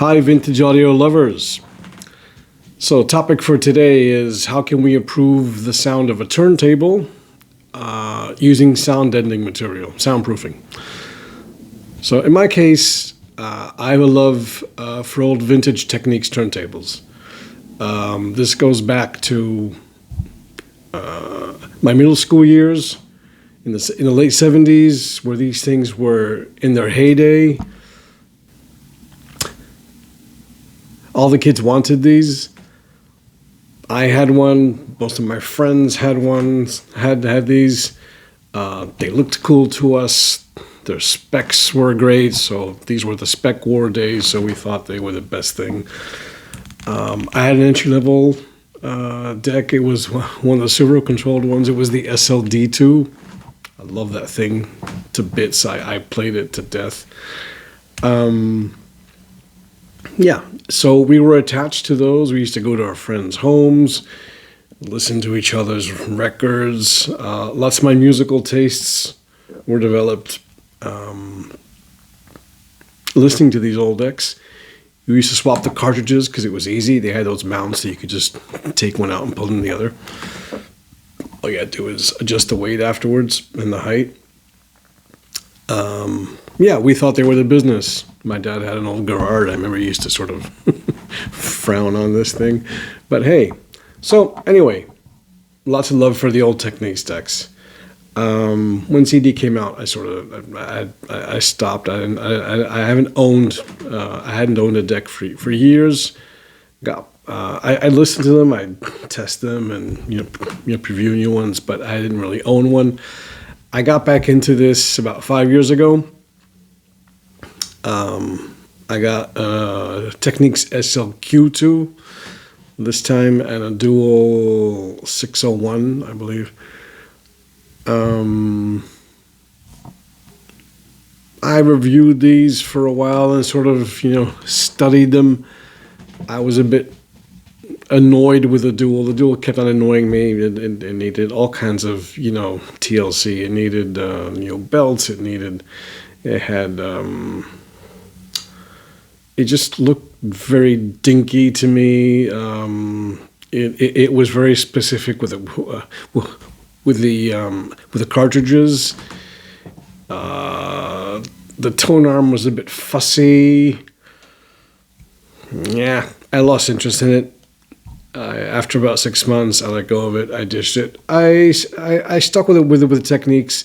Hi, vintage audio lovers. So, topic for today is how can we improve the sound of a turntable using sound deadening material, soundproofing. So, in my case, I have a love for old vintage Technics turntables. This goes back to my middle school years in the late 70s, where these things were in their heyday. All the kids wanted these. I had one. Most of my friends had ones. Had these. They looked cool to us. Their specs were great. So these were the spec war days. So we thought they were the best thing. I had an entry-level deck. It was one of the servo-controlled ones. It was the SL-D2. I love that thing to bits. I played it to death. Yeah, so we were attached to those. We used to go to our friends' homes, listen to each other's records. Lots of my musical tastes were developed listening to these old decks. We used to swap the cartridges because it was easy. They had those mounts that you could just take one out and pull in the other. All you had to do is adjust the weight afterwards and the height. Yeah, we thought they were the business. My dad had an old Gerard. I remember he used to sort of frown on this thing. But hey, so anyway, lots of love for the old Technics decks. When CD came out, I stopped. I hadn't owned a deck for years. I listened to them, I test them, and preview new ones, but I didn't really own one. I got back into this about 5 years ago. I got Technics SL-Q2 this time and a dual 601, I believe. I reviewed these for a while and sort of, studied them. I was a bit annoyed with the dual. The dual kept on annoying me. It needed all kinds of, TLC. It needed, belts. It just looked very dinky to me. It was very specific with the cartridges. The tonearm was a bit fussy. Yeah, I lost interest in it. After about 6 months, I let go of it. I dished it. I stuck with it with the Techniques,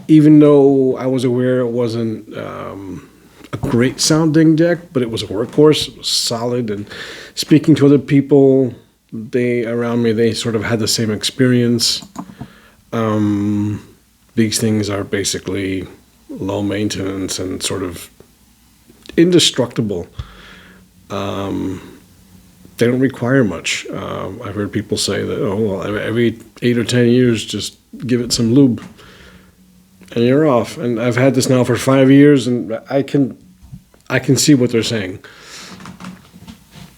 even though I was aware it wasn't a great sounding deck, but it was a workhorse. It was solid. And speaking to other people, around me, they sort of had the same experience. These things are basically low maintenance and sort of indestructible. They don't require much. I've heard people say that, every 8 or 10 years, just give it some lube and you're off. And I've had this now for 5 years, and I can see what they're saying.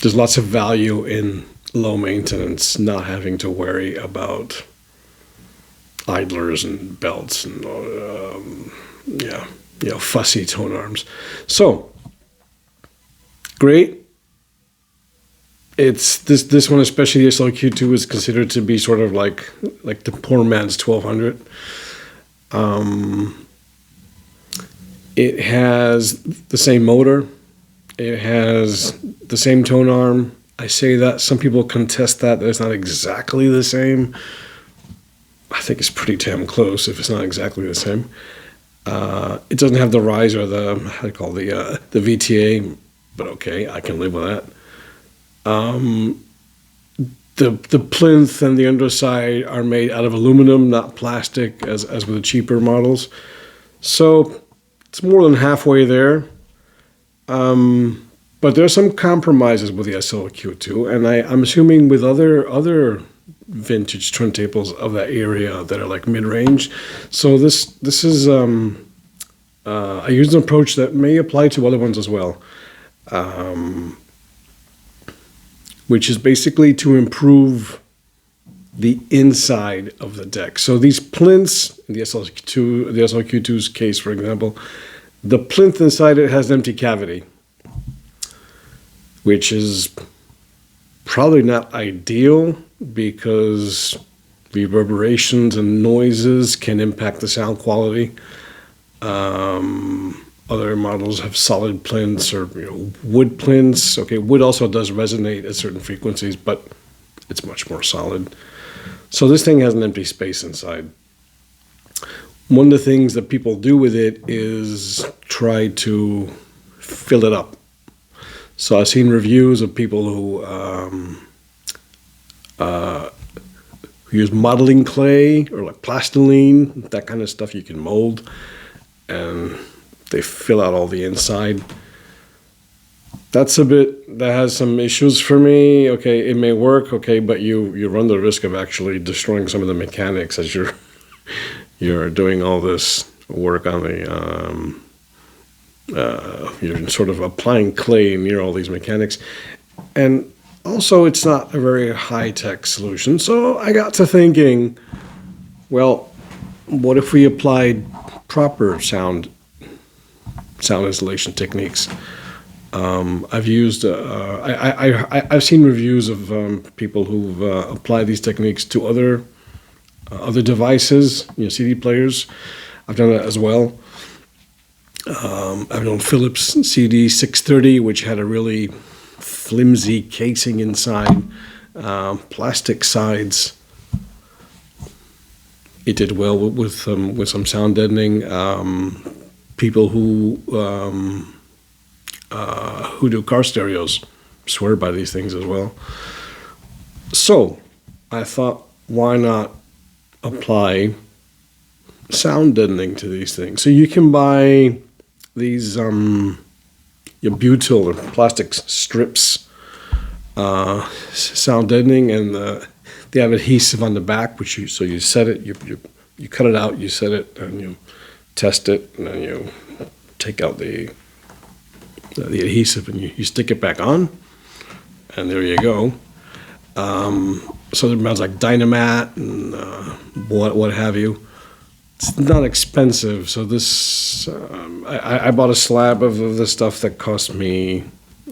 There's lots of value in low maintenance, not having to worry about idlers and belts and fussy tone arms. So great. It's this one, especially the SL-Q2, is considered to be sort of like the poor man's 1200. It has the same motor. It has the same tone arm. I say that. Some people contest that it's not exactly the same. I think it's pretty damn close if it's not exactly the same. It doesn't have the riser, the VTA, but okay, I can live with that. The plinth and the underside are made out of aluminum, not plastic, as with the cheaper models. So it's more than halfway there. But there are some compromises with the SL-Q2, and I'm assuming with other vintage turntables of that area that are like mid-range. So this is I used an approach that may apply to other ones as well. Which is basically to improve the inside of the deck. So these plinths, in the SL-Q2's case, for example, the plinth inside it has an empty cavity. which is probably not ideal because reverberations and noises can impact the sound quality. Other models have solid plinths or wood plinths. Okay, wood also does resonate at certain frequencies, but it's much more solid. So this thing has an empty space inside. One of the things that people do with it is try to fill it up. So I've seen reviews of people who use modeling clay or like plasteline, that kind of stuff you can mold, and they fill out all the inside. That has some issues for me. Okay, it may work, okay, but you run the risk of actually destroying some of the mechanics as you're doing all this work on the you're sort of applying clay near all these mechanics. And also, it's not a very high-tech solution. So I got to thinking, well, what if we applied proper sound installation techniques? I've used, I've seen reviews of people who've applied these techniques to other devices, CD players. I've done that as well. I've known Philips CD630, which had a really flimsy casing inside, plastic sides. It did well with some sound deadening. People who do car stereos swear by these things as well. So I thought, why not apply sound deadening to these things? So you can buy these butyl or plastic strips, sound deadening, and they have adhesive on the back, so you set it, you cut it out, you set it, and you test it, and then you take out the adhesive and you stick it back on, and there you go. So it smells like Dynamat and what have you. It's not expensive, so this I bought a slab of this stuff that cost me,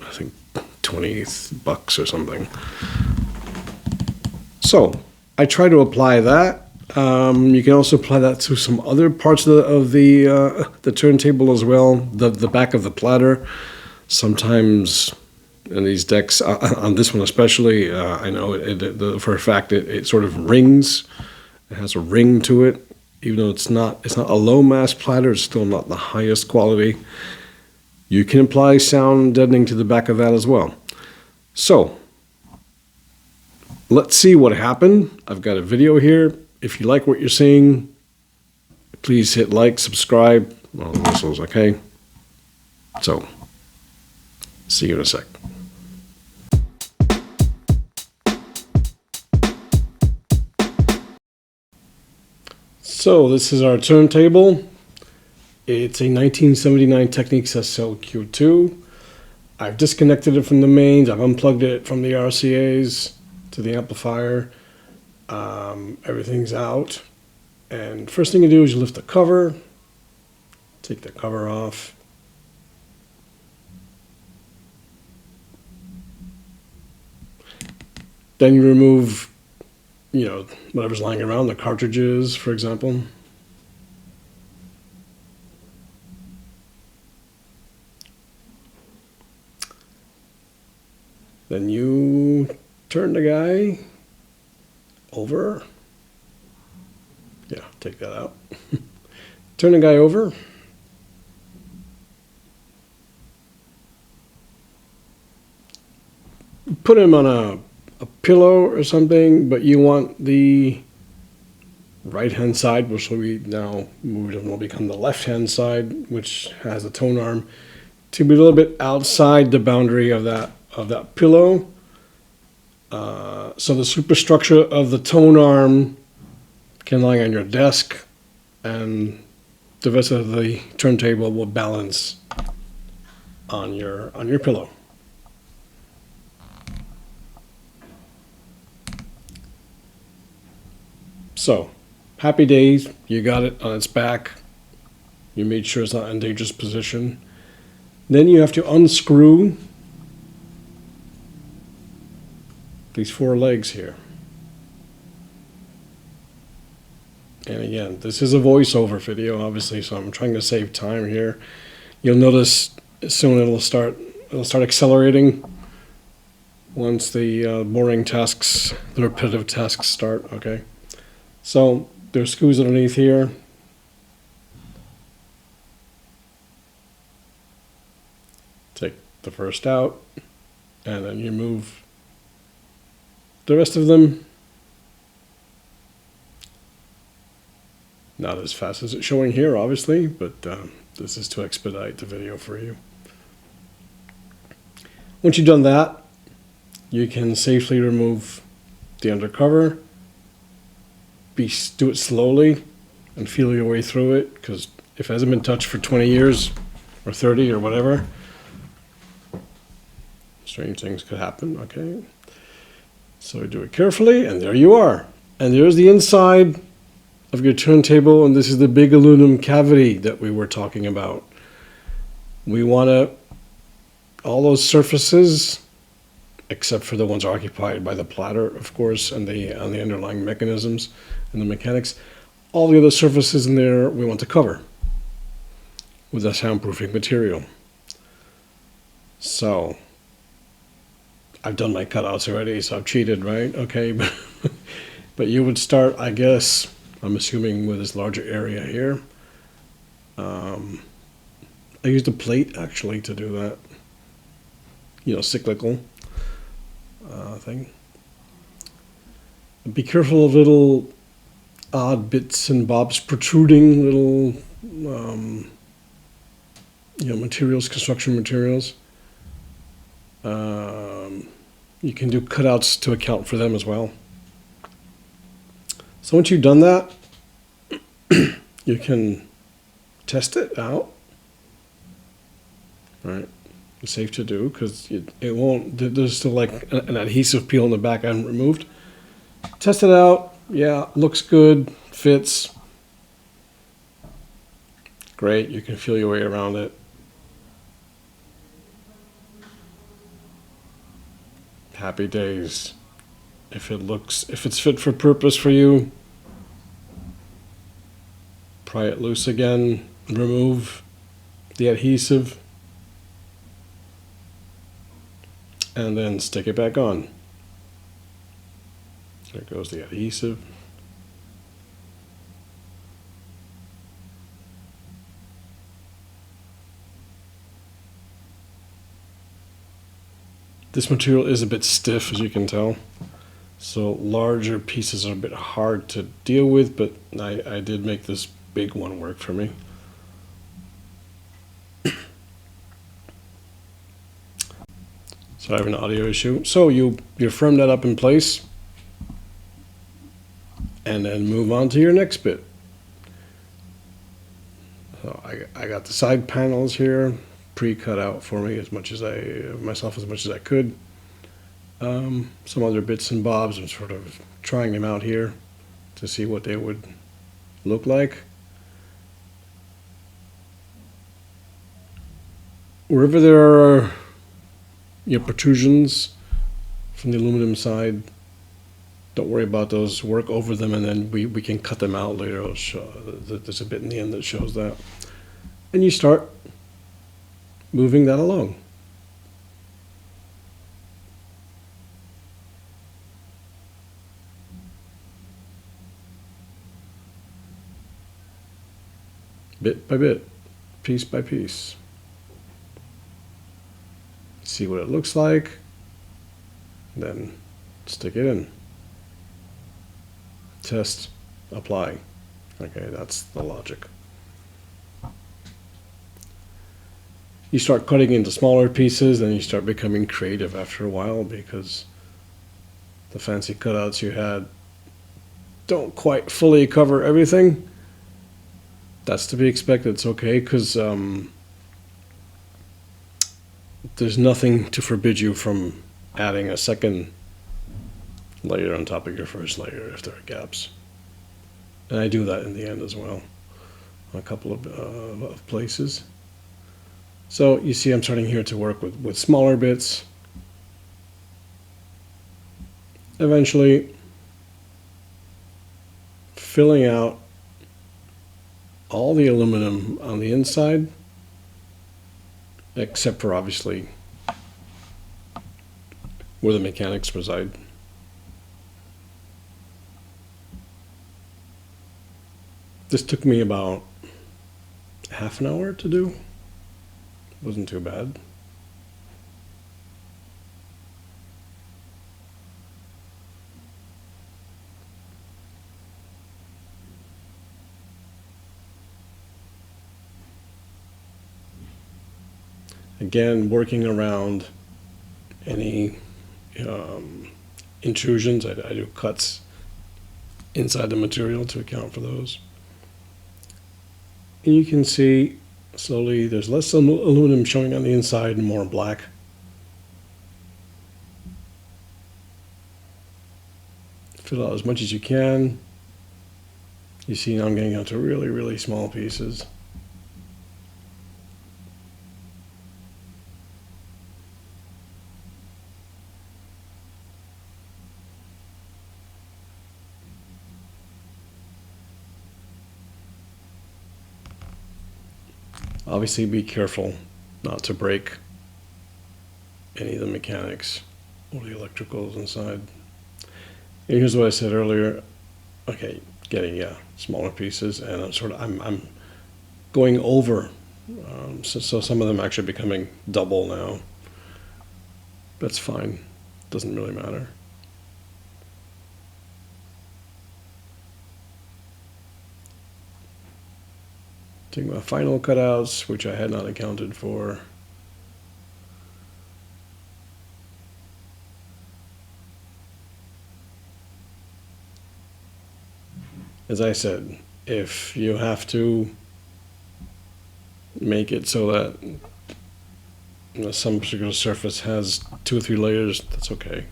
I think, $20 or something. So I try to apply that. You can also apply that to some other parts of the turntable as well. The back of the platter. Sometimes in these decks, on this one especially, I know for a fact it sort of rings. It has a ring to it. Even though it's not a low mass platter, it's still not the highest quality. You can apply sound deadening to the back of that as well. So let's see what happened. I've got a video here. If you like what you're seeing, please hit like, subscribe, all the whistles, okay? So, see you in a sec. So this is our turntable. It's a 1979 Technics SL-Q2. I've disconnected it from the mains. I've unplugged it from the RCAs to the amplifier. Everything's out. And first thing you do is you lift the cover, take the cover off. Then you remove whatever's lying around, the cartridges, for example. Then you turn the guy over. Yeah, take that out. Turn the guy over. Put him on a pillow or something, but you want the right-hand side, which will be now moved and will become the left-hand side, which has a tone arm, to be a little bit outside the boundary of that pillow. So the superstructure of the tone arm can lie on your desk, and the rest of the turntable will balance on your pillow. So, happy days, you got it on its back. You made sure it's not in dangerous position. Then you have to unscrew these 4 legs here. And again, this is a voiceover video, obviously, so I'm trying to save time here. You'll notice soon it'll start accelerating once the boring tasks, the repetitive tasks start. Okay, so there's screws underneath here. Take the first out, and then you move the rest of them. Not as fast as it's showing here, obviously, but this is to expedite the video for you. Once you've done that, you can safely remove the undercover. Do it slowly and feel your way through it, because if it hasn't been touched for 20 years or 30 or whatever, strange things could happen. Okay, so do it carefully, and there you are. And there's the inside of your turntable, and this is the big aluminum cavity that we were talking about. We want to, all those surfaces, except for the ones occupied by the platter, of course, and the underlying mechanisms and the mechanics, all the other surfaces in there we want to cover with a soundproofing material. So I've done my cutouts already, so I've cheated, right? Okay, but you would start, I guess, I'm assuming, with this larger area here. I used a plate actually to do that, you know, cyclical thing. Be careful of little odd bits and bobs protruding, little you know, materials, construction materials. You can do cutouts to account for them as well. So once you've done that, you can test it out. Right, it's safe to do because it won't. There's still like an adhesive peel in the back I haven't removed. Test it out. Yeah, looks good, fits. Great. You can feel your way around it. Happy days. If it's fit for purpose for you, pry it loose again, remove the adhesive, and then stick it back on. There goes the adhesive. This material is a bit stiff, as you can tell, so larger pieces are a bit hard to deal with, but I did make this big one work for me. So I have an audio issue. So you firm that up in place and then move on to your next bit. So I got the side panels here pre-cut out for me as much as I could. Some other bits and bobs, I'm sort of trying them out here to see what they would look like. Wherever there are protrusions from the aluminum side, don't worry about those, work over them, and then we can cut them out later. I'll show, there's a bit in the end that shows that. And you start moving that along. Bit by bit, piece by piece. See what it looks like, then stick it in. Test, apply. Okay, that's the logic. You start cutting into smaller pieces, and you start becoming creative after a while, because the fancy cutouts you had don't quite fully cover everything. That's to be expected. It's okay, because there's nothing to forbid you from adding a second layer on top of your first layer if there are gaps. And I do that in the end as well, a couple of places. So you see I'm starting here to work with smaller bits. eventually filling out all the aluminum on the inside, except for obviously where the mechanics reside. This took me about half an hour to do. Wasn't too bad. Again, working around any intrusions. I do cuts inside the material to account for those. And you can see slowly there's less aluminum showing on the inside and more black. Fill out as much as you can. You see now I'm getting out to really, really small pieces. Obviously be careful not to break any of the mechanics or the electricals inside. And here's what I said earlier. Okay, getting smaller pieces, and I'm going over. So some of them actually becoming double now. That's fine. Doesn't really matter. Taking my final cutouts, which I had not accounted for. As I said, if you have to make it so that some particular surface has 2 or 3 layers, that's okay.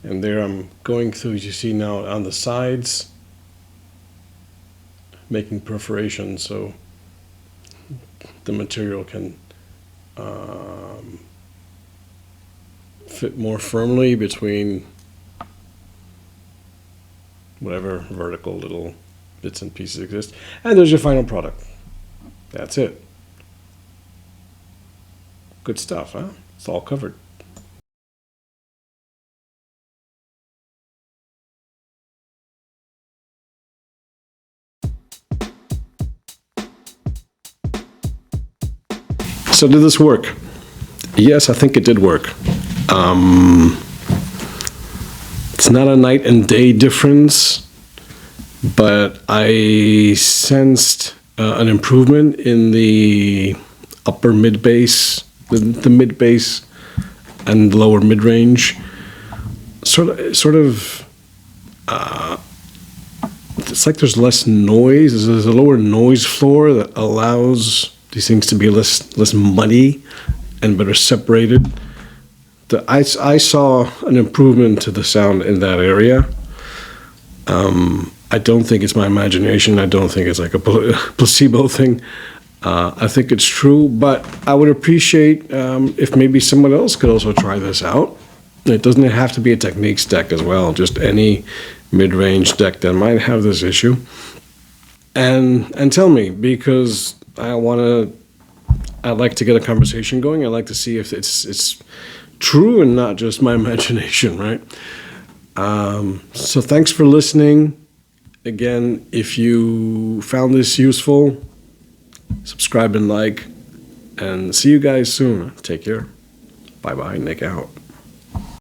And there I'm going through, as you see now, on the sides, making perforations so the material can fit more firmly between whatever vertical little bits and pieces exist. And there's your final product. That's it. Good stuff, huh? It's all covered. So did this work? Yes, I think it did work. It's not a night and day difference, but I sensed an improvement in the upper mid bass, the mid bass and lower mid range. Sort of. It's like there's less noise. There's a lower noise floor that allows these things to be less muddy and better separated. I saw an improvement to the sound in that area. I don't think it's my imagination. I don't think it's like a placebo thing. I think it's true, but I would appreciate if maybe someone else could also try this out. It doesn't have to be a Technics deck as well, just any mid-range deck that might have this issue. And tell me, because I'd like to get a conversation going. I'd like to see if it's true and not just my imagination, right? So thanks for listening. Again, if you found this useful, subscribe and like, and see you guys soon. Take care. Bye-bye. Nick out.